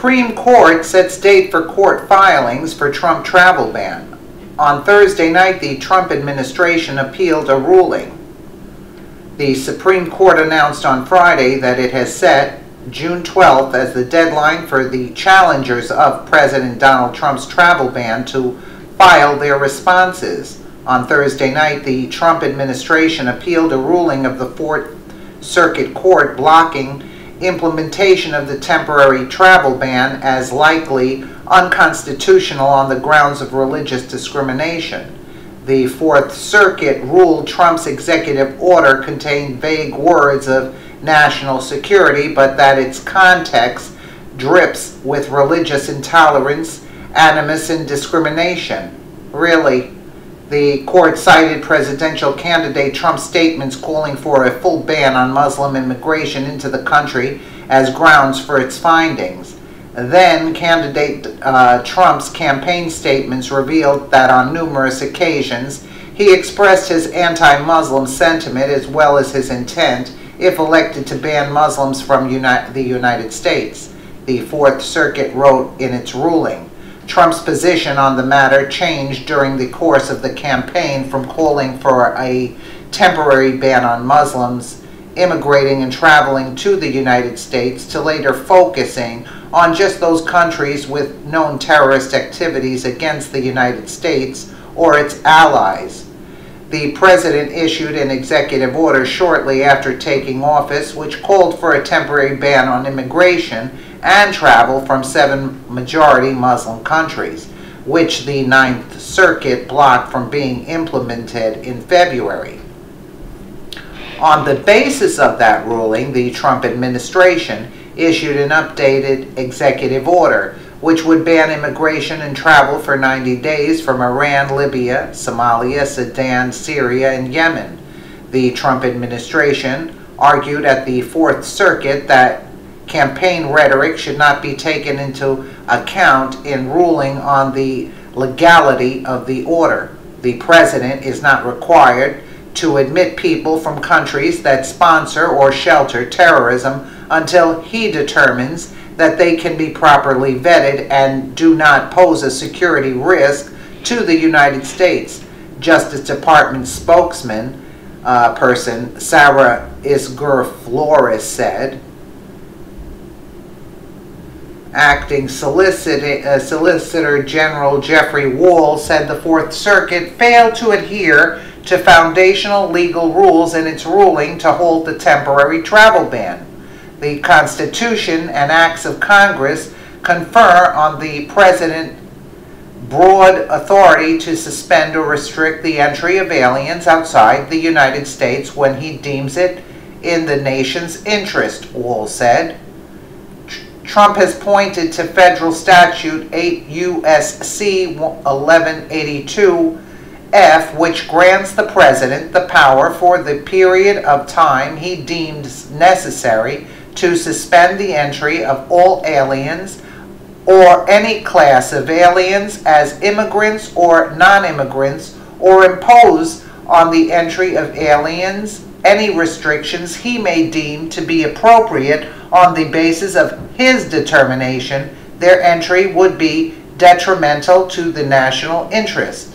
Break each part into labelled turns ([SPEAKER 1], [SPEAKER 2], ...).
[SPEAKER 1] Supreme Court sets date for court filings for Trump travel ban. On Thursday night, the Trump administration appealed a ruling. The Supreme Court announced on Friday that it has set June 12th as the deadline for the challengers of President Donald Trump's travel ban to file their responses. On Thursday night, the Trump administration appealed a ruling of the Fourth Circuit Court blocking implementation of the temporary travel ban as likely unconstitutional on the grounds of religious discrimination. The Fourth Circuit ruled Trump's executive order contained vague words of national security, but that its context drips with religious intolerance, animus, and discrimination. Really, the court cited presidential candidate Trump's statements calling for a full ban on Muslim immigration into the country as grounds for its findings. Then, candidate Trump's campaign statements revealed that on numerous occasions he expressed his anti-Muslim sentiment as well as his intent, if elected, to ban Muslims from the United States. The Fourth Circuit wrote in its ruling, Trump's position on the matter changed during the course of the campaign from calling for a temporary ban on Muslims immigrating and traveling to the United States to later focusing on just those countries with known terrorist activities against the United States or its allies. The president issued an executive order shortly after taking office which called for a temporary ban on immigration and travel from 7 majority Muslim countries, which the Ninth Circuit blocked from being implemented in February. On the basis of that ruling, the Trump administration issued an updated executive order which would ban immigration and travel for 90 days from Iran, Libya, Somalia, Sudan, Syria, and Yemen. The Trump administration argued at the Fourth Circuit that campaign rhetoric should not be taken into account in ruling on the legality of the order. The president is not required to admit people from countries that sponsor or shelter terrorism until he determines that they can be properly vetted and do not pose a security risk to the United States. Justice Department spokesman person Sarah Isgur Flores said. Acting Solicitor General Jeffrey Wall said the Fourth Circuit failed to adhere to foundational legal rules in its ruling to hold the temporary travel ban. The Constitution and acts of Congress confer on the President broad authority to suspend or restrict the entry of aliens outside the United States when he deems it in the nation's interest, Wall said. Trump has pointed to Federal Statute 8 U.S.C. 1182F, which grants the President the power for the period of time he deems necessary to suspend the entry of all aliens or any class of aliens as immigrants or non-immigrants, or impose on the entry of aliens any restrictions he may deem to be appropriate on the basis of his determination their entry would be detrimental to the national interest.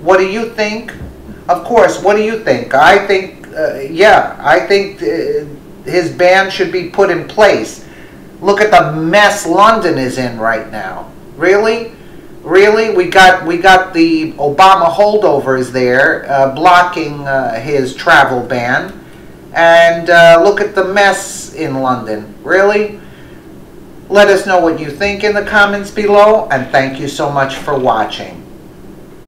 [SPEAKER 1] What do you think? Of course, what do you think? I think, I think his ban should be put in place. Look at the mess London is in right now. Really? Really? We got the Obama holdovers there blocking his travel ban. And look at the mess in London. Really? Let us know what you think in the comments below, and thank you so much for watching.